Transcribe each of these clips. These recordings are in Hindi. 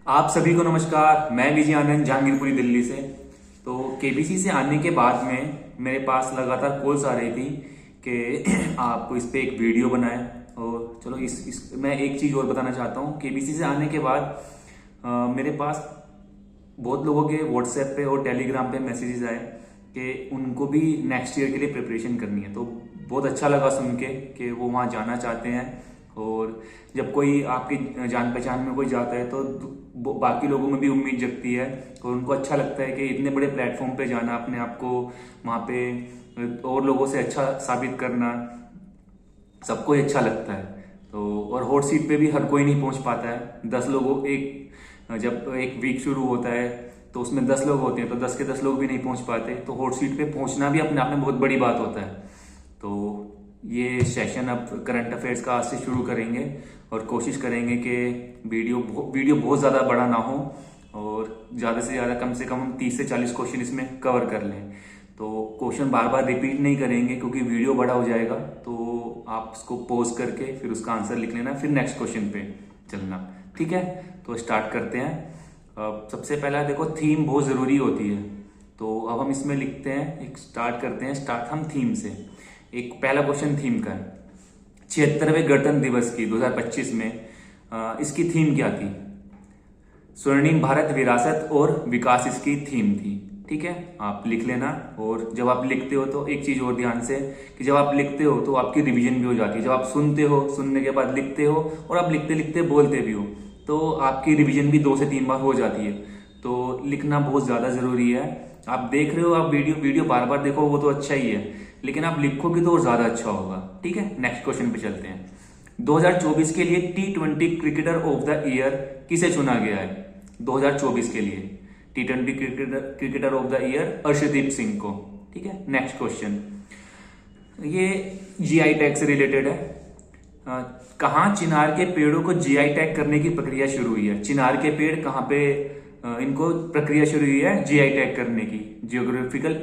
आप सभी को नमस्कार। मैं विजय आनंद जहांगीरपुरी दिल्ली से। तो केबीसी से आने के बाद में मेरे पास लगातार कॉल्स आ रही थी कि आप इस पे एक वीडियो बनाएं। और चलो इस मैं एक चीज़ और बताना चाहता हूँ। केबीसी से आने के बाद मेरे पास बहुत लोगों के व्हाट्सएप पे और टेलीग्राम पे मैसेजेस आए कि उनको भी नेक्स्ट ईयर के लिए प्रिपरेशन करनी है। तो बहुत अच्छा लगा सुन के कि वो वहाँ जाना चाहते हैं। और जब कोई आपकी जान पहचान में कोई जाता है तो बाकी लोगों में भी उम्मीद जगती है और उनको अच्छा लगता है कि इतने बड़े प्लेटफॉर्म पे जाना, अपने आप को वहाँ पे और लोगों से अच्छा साबित करना, सबको ही अच्छा लगता है। तो और हॉट सीट पे भी हर कोई नहीं पहुंच पाता है। 10 लोगों जब एक वीक शुरू होता है तो उसमें 10 लोग होते हैं, तो 10 के 10 लोग भी नहीं पहुंच पाते। तो हॉट सीट पे पहुंचना भी अपने आप में बहुत बड़ी बात होता है। तो ये सेशन अब करंट अफेयर्स का आज से शुरू करेंगे और कोशिश करेंगे कि वीडियो बहुत ज़्यादा बड़ा ना हो और ज़्यादा से ज़्यादा कम से कम हम 30 से 40 क्वेश्चन इसमें कवर कर लें। तो क्वेश्चन बार बार रिपीट नहीं करेंगे क्योंकि वीडियो बड़ा हो जाएगा। तो आप उसको पॉज करके फिर उसका आंसर लिख लेना, फिर नेक्स्ट क्वेश्चन पे चलना। ठीक है, तो स्टार्ट करते हैं। सबसे पहला देखो, थीम बहुत ज़रूरी होती है। तो अब हम इसमें लिखते हैं, एक स्टार्ट करते हैं। स्टार्ट हम थीम से। एक पहला क्वेश्चन थीम का है। 76वें गणतंत्र दिवस की 2025 में इसकी थीम क्या थी? स्वर्णिम भारत विरासत और विकास इसकी थीम थी। ठीक है, आप लिख लेना। और जब आप लिखते हो तो एक चीज और ध्यान से, कि जब आप लिखते हो तो आपकी रिवीजन भी हो जाती है। जब आप सुनते हो, सुनने के बाद लिखते हो और आप लिखते लिखते बोलते भी हो, तो आपकी रिवीजन भी 2 से 3 बार हो जाती है। तो लिखना बहुत ज्यादा जरूरी है। आप देख रहे हो, आप वीडियो बार बार देखो वो तो अच्छा ही है, लेकिन आप लिखोगे तो और ज्यादा अच्छा होगा। ठीक है, नेक्स्ट क्वेश्चन पे चलते हैं। 2024 के लिए T20 cricketer of the year किसे चुना गया है? 2024 के लिए T20 cricketer of the year Arshdeep Singh को। ठीक है, नेक्स्ट क्वेश्चन, ये जीआई टैग से रिलेटेड है। कहाँ चिनार के पेड़ों को जीआई टैग करने की प्रक्रिया शुरू हुई है? चिनार के पेड़ कहाँ पे इनको प्रक्रिया शुरू हुई है जीआई टैग करने की? जियोग्राफिकल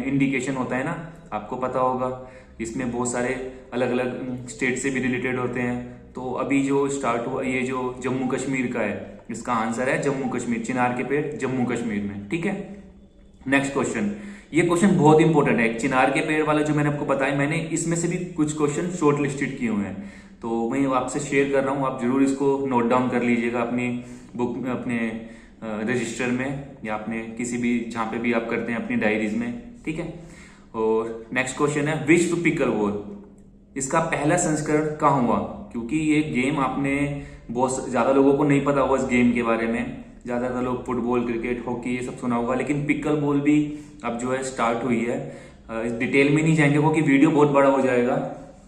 इंडिकेशन होता है ना, आपको पता होगा। इसमें बहुत सारे अलग अलग स्टेट से भी रिलेटेड होते हैं। तो अभी जो स्टार्ट हुआ, ये जो जम्मू कश्मीर का है, इसका आंसर है जम्मू कश्मीर। चिनार के पेड़ जम्मू कश्मीर में। ठीक है, नेक्स्ट क्वेश्चन, ये क्वेश्चन बहुत इंपॉर्टेंट है। चिनार के पेड़ वाला जो मैंने आपको बताया, मैंने इसमें से भी कुछ क्वेश्चन शॉर्ट लिस्टेड किए हुए हैं, तो मैं आपसे शेयर कर रहा हूँ। आप जरूर इसको नोट डाउन कर लीजिएगा अपनी बुक में, अपने रजिस्टर में, या अपने किसी भी जहां पे भी आप करते हैं अपनी डायरीज में। ठीक है, और नेक्स्ट क्वेश्चन है विश्व पिकल बॉल, इसका पहला संस्करण कहाँ हुआ? क्योंकि ये गेम आपने बहुत ज्यादा लोगों को नहीं पता होगा इस गेम के बारे में। ज्यादातर लोग फुटबॉल, क्रिकेट, हॉकी ये सब सुना होगा, लेकिन पिकल बॉल भी अब जो है स्टार्ट हुई है। डिटेल में नहीं जाएंगे क्योंकि वीडियो बहुत बड़ा हो जाएगा।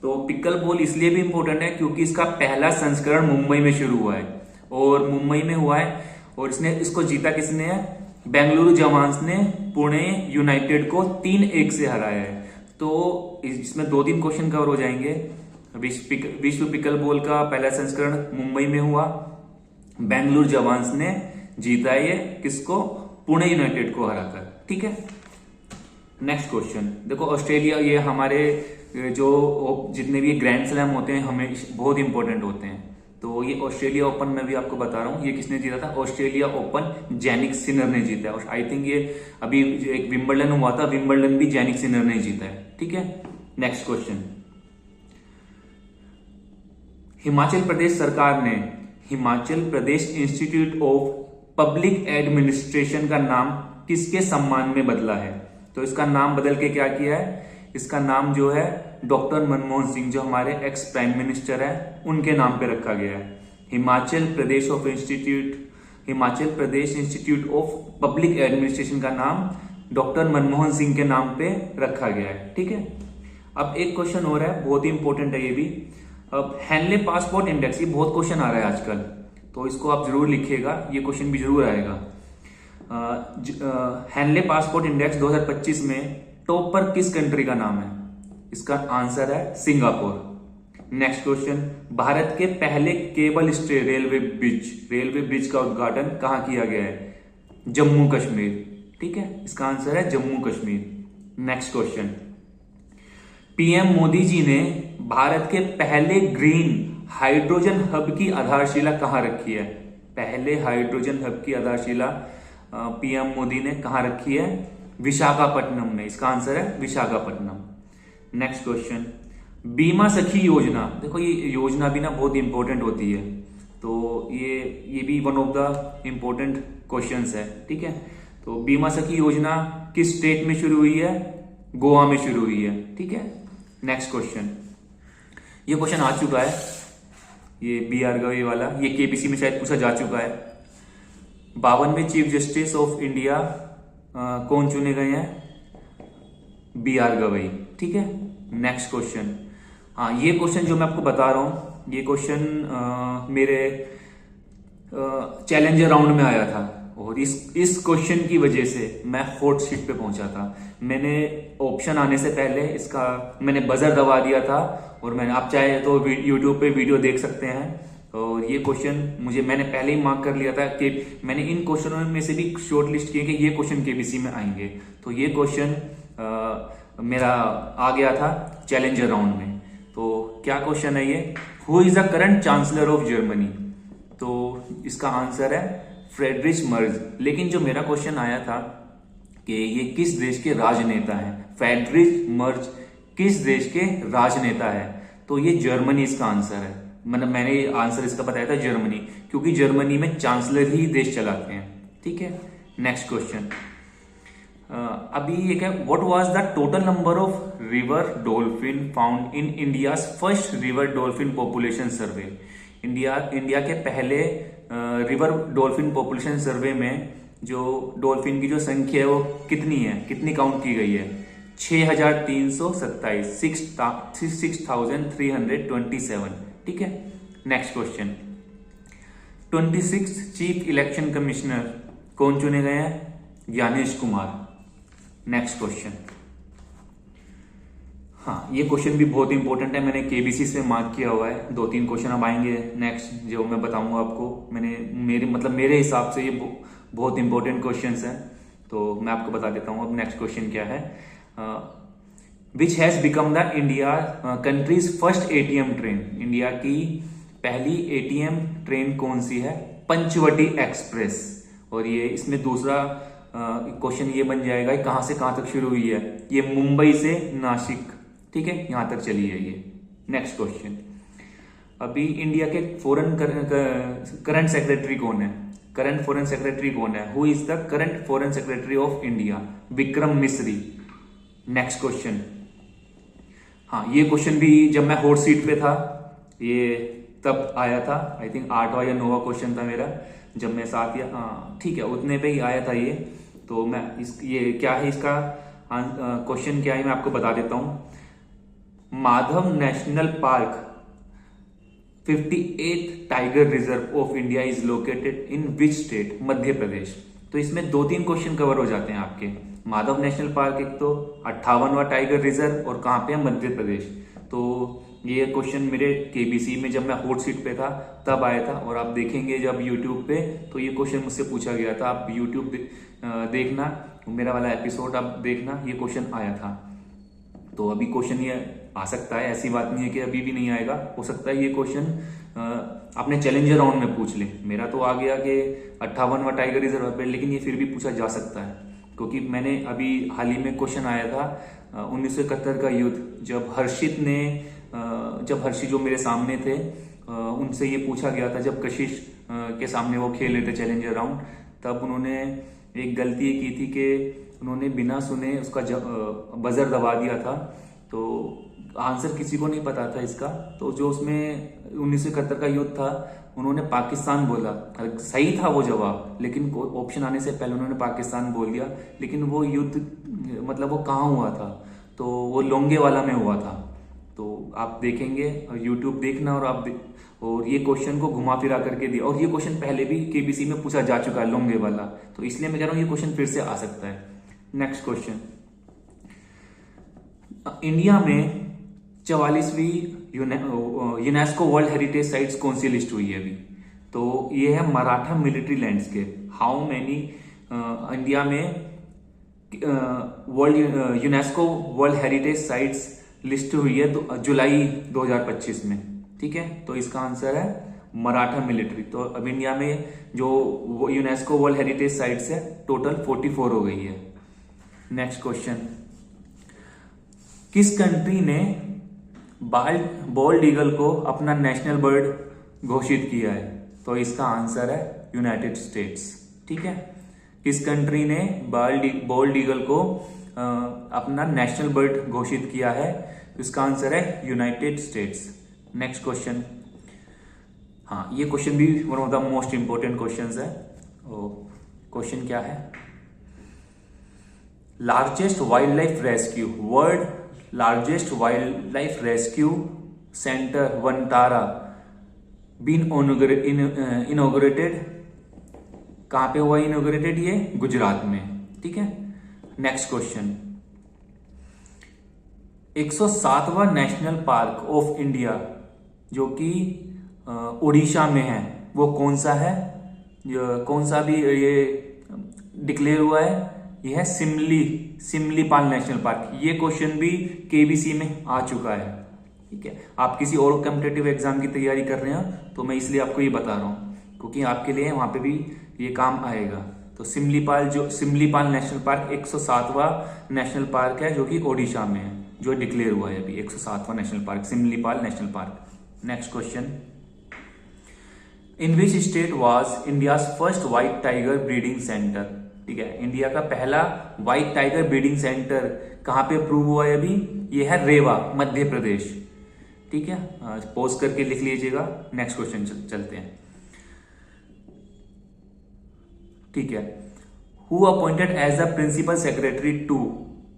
तो पिकल बॉल इसलिए भी इंपॉर्टेंट है क्योंकि इसका पहला संस्करण मुंबई में शुरू हुआ है, और मुंबई में हुआ है। और इसको जीता किसने है? बेंगलुरु जवान्स ने पुणे यूनाइटेड को 3-1 से हराया है। तो इसमें 2-3 क्वेश्चन कवर हो जाएंगे। विश्व पिकल बॉल का पहला संस्करण मुंबई में हुआ, बेंगलुरु जवान्स ने जीता ये किसको? पुणे यूनाइटेड को हराकर। ठीक है, नेक्स्ट क्वेश्चन देखो, ऑस्ट्रेलिया, ये हमारे जो जितने भी ग्रैंड स्लैम होते हैं हमें बहुत इंपॉर्टेंट होते हैं। तो ये ऑस्ट्रेलिया ओपन में भी आपको बता रहा हूँ, ये किसने जीता था? ऑस्ट्रेलिया ओपन जैनिक सिनर ने जीता है। और आई थिंक ये अभी जो एक विंबलडन हुआ था, विंबलडन भी जैनिक सिनर ने जीता है। ठीक है, नेक्स्ट क्वेश्चन, हिमाचल प्रदेश सरकार ने Himachal Pradesh institute of public administration का नाम किसके सम्मान में बदला है? तो इसका नाम बदल के क्या किया है? इसका नाम जो है डॉक्टर मनमोहन सिंह, जो हमारे एक्स प्राइम मिनिस्टर हैं, उनके नाम पे रखा गया है। Himachal Pradesh institute of public administration का नाम डॉक्टर मनमोहन सिंह के नाम पे रखा गया है। ठीक है, अब एक क्वेश्चन और है, बहुत ही इंपॉर्टेंट है ये भी। अब हैनले पासपोर्ट इंडेक्स, ये बहुत क्वेश्चन आ रहा है आजकल, तो इसको आप जरूर लिखिएगा, ये क्वेश्चन भी जरूर आएगा। हैनले पासपोर्ट इंडेक्स 2025 में टॉप पर किस कंट्री का नाम है? इसका आंसर है सिंगापुर। नेक्स्ट क्वेश्चन, भारत के पहले केबल स्टे रेलवे ब्रिज का उद्घाटन कहां किया गया है? जम्मू कश्मीर। ठीक है, इसका आंसर है Jammu Kashmir. Next question, PM Modi ji ने भारत के पहले ग्रीन हाइड्रोजन हब की आधारशिला कहां रखी है? पहले हाइड्रोजन हब की आधारशिला पीएम मोदी ने कहाँ रखी है? विशाखापट्टनम में। इसका आंसर है विशाखापट्टनम। नेक्स्ट क्वेश्चन, बीमा सखी योजना। देखो ये योजना भी ना बहुत इंपॉर्टेंट होती है, तो ये भी one of the important questions है, ठीक है। तो बीमा सखी योजना किस स्टेट में शुरू हुई है? गोवा में शुरू हुई है, ठीक है। नेक्स्ट क्वेश्चन, ये क्वेश्चन आ चुका है, ये BR गवई वाला, ये KBC में शायद पूछा जा चुका है। 52वें चीफ जस्टिस ऑफ इंडिया कौन चुने गए हैं? BR गवई, ठीक है। नेक्स्ट क्वेश्चन, हाँ ये क्वेश्चन जो मैं आपको बता रहा हूं, ये क्वेश्चन मेरे चैलेंजर राउंड में आया था और इस क्वेश्चन की वजह से मैं हॉट सीट पे पहुंचा था। मैंने ऑप्शन आने से पहले इसका मैंने बजर दबा दिया था और मैंने, आप चाहे तो यूट्यूब पे वीडियो देख सकते हैं। और ये क्वेश्चन मैंने पहले ही मार्क कर लिया था कि मैंने इन क्वेश्चनों में से भी शॉर्ट लिस्ट किए कि ये क्वेश्चन KBC में आएंगे। तो ये क्वेश्चन मेरा आ गया था चैलेंजर राउंड में। तो क्या क्वेश्चन है ये? Who is the current chancellor of Germany? तो इसका आंसर है फ्रेडरिच मर्ज। लेकिन जो मेरा क्वेश्चन आया था कि ये किस देश के राजनेता हैं, फ्रेडरिच मर्ज किस देश के राजनेता है? तो ये जर्मनी इसका आंसर है। मतलब मैंने आंसर इसका बताया था जर्मनी, क्योंकि जर्मनी में चांसलर ही देश चलाते हैं, ठीक है। नेक्स्ट क्वेश्चन, अभी ये क्या, what was the total number of river dolphin found in India's first river dolphin population survey? India के पहले रिवर डॉल्फिन पॉपुलेशन सर्वे में जो डॉल्फिन की जो संख्या है वो कितनी है, कितनी काउंट की गई है? 6327, 6327, ठीक है। Next question, 26 chief election commissioner कौन चुने गए हैं? ज्ञानेश कुमार। नेक्स्ट क्वेश्चन, हाँ ये क्वेश्चन भी बहुत इंपॉर्टेंट है, मैंने KBC से मार्क किया हुआ है। 2-3 क्वेश्चन अब आएंगे नेक्स्ट जो मैं बताऊंगा आपको। मेरे हिसाब से ये बहुत इंपॉर्टेंट क्वेश्चंस हैं, तो मैं आपको बता देता हूं। अब नेक्स्ट क्वेश्चन क्या है? Which has become the India countries first ATM train? India की पहली ATM ट्रेन कौन सी है? पंचवटी एक्सप्रेस। और ये इसमें दूसरा क्वेश्चन ये बन जाएगा, कहां से कहां तक शुरू हुई है? ये मुंबई से नासिक, ठीक है, यहां तक चली है ये। नेक्स्ट क्वेश्चन, अभी इंडिया के फॉरेन करंट सेक्रेटरी कौन है? करंट फॉरेन सेक्रेटरी कौन है? Who is the current foreign secretary of India? Vikram Misri. Next question, हाँ ये क्वेश्चन भी जब मैं हॉट सीट पे था ये तब आया था, आई थिंक 8वां या 9वां क्वेश्चन था मेरा, जब मैं 7 या ठीक है उतने पे ही आया था ये। तो मैं ये क्या है इसका क्वेश्चन क्या है मैं आपको बता देता हूं। Madhav national park 58th tiger reserve of India is located in which state? Madhya Pradesh. तो इसमें 2-3 क्वेश्चन कवर हो जाते हैं आपके। माधव नेशनल पार्क एक तो 58वां टाइगर रिजर्व और कहां पे है? मध्य प्रदेश। तो ये क्वेश्चन मेरे KBC में जब मैं हॉट सीट पे था तब आया था, और आप देखेंगे जब YouTube पे तो ये क्वेश्चन मुझसे पूछा गया था। आप YouTube देखना, मेरा वाला एपिसोड आप देखना, ये क्वेश्चन आया था। तो अभी क्वेश्चन ये आ सकता है, ऐसी बात नहीं है कि अभी भी नहीं आएगा, हो सकता है ये क्वेश्चन आपने चैलेंजर राउंड में पूछ ले। मेरा तो आ गया कि 58वां टाइगर रिजर्व पे, लेकिन ये फिर भी पूछा जा सकता है, क्योंकि मैंने अभी हाल ही में क्वेश्चन आया था 1971 का युद्ध, जब हर्षित जो मेरे सामने थे उनसे ये पूछा गया था, जब कशिश के सामने वो खेल रहे थे चैलेंजर राउंड, तब उन्होंने एक गलती ये की थी कि उन्होंने बिना सुने उसका बजर दबा दिया था। तो आंसर किसी को नहीं पता था इसका। तो जो उसमें 1971 का युद्ध था उन्होंने पाकिस्तान बोला, सही था वो जवाब, लेकिन ऑप्शन आने से पहले उन्होंने पाकिस्तान बोल दिया। लेकिन वो युद्ध मतलब वो कहाँ हुआ था? तो वो लोंगेवाला में हुआ था। तो आप देखेंगे और यूट्यूब देखना, और ये क्वेश्चन को घुमा फिरा करके दिया, और ये क्वेश्चन पहले भी KBC में पूछा जा चुका है लोंगेवाला, तो इसलिए मैं कह रहा हूँ ये क्वेश्चन फिर से आ सकता है। नेक्स्ट क्वेश्चन, इंडिया में 44वीं यूनेस्को वर्ल्ड हेरिटेज साइट्स कौन सी लिस्ट हुई है अभी? तो ये है Maratha military landscape. How many India में UNESCO world heritage sites list हुई है जुलाई 2025 में, ठीक है। तो इसका आंसर है मराठा मिलिट्री। तो अब इंडिया में जो यूनेस्को वर्ल्ड हेरिटेज साइट्स है टोटल 44 हो गई है। नेक्स्ट क्वेश्चन, किस कंट्री ने बॉल्ड ईगल को अपना नेशनल बर्ड घोषित किया है? तो इसका आंसर है यूनाइटेड स्टेट्स। ठीक है, किस कंट्री ने बॉल्ड ईगल को अपना नेशनल बर्ड घोषित किया है? इसका आंसर है यूनाइटेड स्टेट्स। नेक्स्ट क्वेश्चन, हाँ ये क्वेश्चन भी one of the most important questions है। क्वेश्चन क्या है? Largest wildlife rescue, world largest wildlife rescue centre Vantara been inaugurated, कहां पे हुआ इनॉग्रेटेड? ये गुजरात में। ठीक है, नेक्स्ट क्वेश्चन, 107वां नेशनल पार्क ऑफ इंडिया जो कि उड़ीसा में है वो कौन सा है? कौन सा भी ये डिक्लेयर हुआ है? ये है सिमलीपाल नेशनल पार्क। ये क्वेश्चन भी केबीसी में आ चुका है। ठीक है, आप किसी और कॉम्पिटिटिव एग्जाम की तैयारी कर रहे हैं तो मैं इसलिए आपको ये बता रहा हूँ क्योंकि आपके लिए वहां पे भी ये काम आएगा। तो सिमलीपाल नेशनल पार्क 107वां नेशनल पार्क है जो कि ओडिशा में है, जो डिक्लेयर हुआ है अभी 107वां national park, Similipal national park. Next question, in which state was India's first white tiger breeding centre? ठीक है, इंडिया का पहला व्हाइट टाइगर ब्रीडिंग सेंटर कहां पे अप्रूव हुआ है अभी? ये है रेवा, मध्य प्रदेश। ठीक है, पॉज करके लिख लीजिएगा। नेक्स्ट क्वेश्चन चलते हैं। ठीक है, who appointed as the principal secretary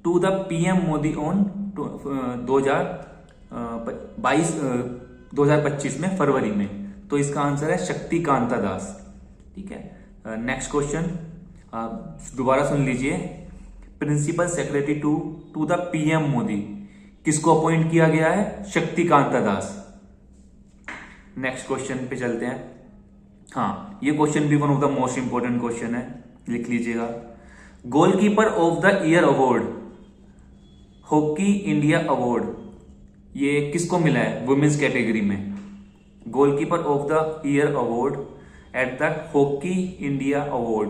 to the PM Modi on 2025 में फरवरी में? तो इसका आंसर है शक्तिकांता दास। ठीक है, नेक्स्ट क्वेश्चन दोबारा सुन लीजिए, principal secretary to the PM Modi किसको अपॉइंट किया गया है? शक्तिकांता दास। नेक्स्ट क्वेश्चन पे चलते हैं। हाँ, ये क्वेश्चन भी one of the most important question है, लिख लीजिएगा। Goalkeeper of the year award, hockey India award, ये किसको मिला है वुमेन्स कैटेगरी में? Goalkeeper of the year award at the hockey India award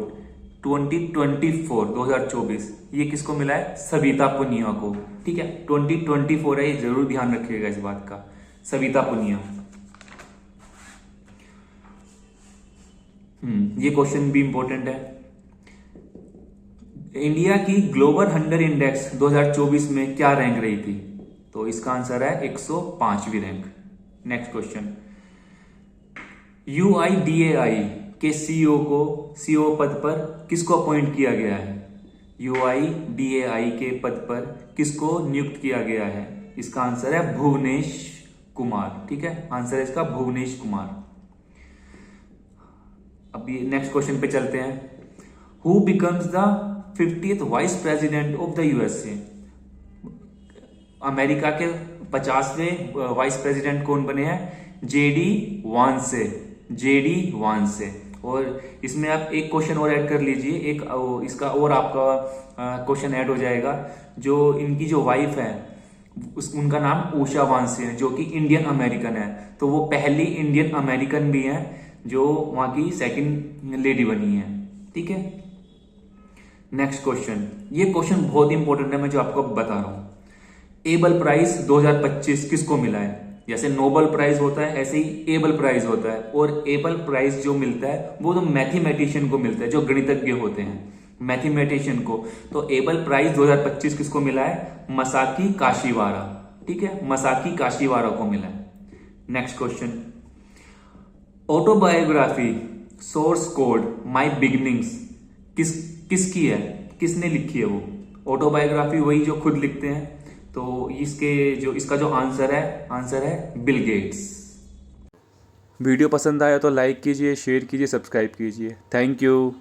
2024 ये किसको मिला है? सविता पुनिया को। ठीक है, 2024 है, ये जरूर ध्यान रखिएगा इस बात का, सविता पुनिया। ये क्वेश्चन भी इंपॉर्टेंट है। इंडिया की ग्लोबल हंगर इंडेक्स 2024 में क्या रैंक रही थी? तो इसका आंसर है 105वीं रैंक। नेक्स्ट क्वेश्चन, UIDAI के सीईओ पद पर किसको अपॉइंट किया गया है? UIDAI के पद पर किसको नियुक्त किया गया है? इसका आंसर है भुवनेश कुमार। ठीक है, आंसर है इसका भुवनेश कुमार। अब ये नेक्स्ट क्वेश्चन पे चलते हैं। Who becomes the 50th vice president of the USA? America के 50वें वाइस प्रेसिडेंट कौन बने हैं? जेडी वांसे। और इसमें आप एक क्वेश्चन और ऐड कर लीजिए, एक इसका और आपका क्वेश्चन ऐड हो जाएगा। जो इनकी जो वाइफ है उनका नाम उषा वांसे है जो कि इंडियन अमेरिकन है, तो वो पहली इंडियन अमेरिकन भी है जो वहां की सेकंड लेडी बनी है। ठीक है, नेक्स्ट क्वेश्चन, ये क्वेश्चन बहुत इंपॉर्टेंट है, मैं जो आपको बता रहा हूं। एबल प्राइज 2025 किसको मिला है? जैसे नोबेल प्राइज होता है ऐसे ही एबल प्राइज होता है, और एबल प्राइज जो मिलता है वो तो मैथमेटिशियन को मिलता है, जो गणितज्ञ होते हैं, मैथमेटिशियन को। तो एबल प्राइज 2025 किसको मिला है? मसाकी काशीवारा। ठीक है, मसाकी काशीवारा को मिला है। Next question, autobiography source code माई बिगिनिंग्स किसकी है? किसने लिखी है वो ऑटोबायोग्राफी? वही जो खुद लिखते हैं। तो इसका जो आंसर है बिल गेट्स। वीडियो पसंद आया तो लाइक कीजिए, शेयर कीजिए, सब्सक्राइब कीजिए। Thank you.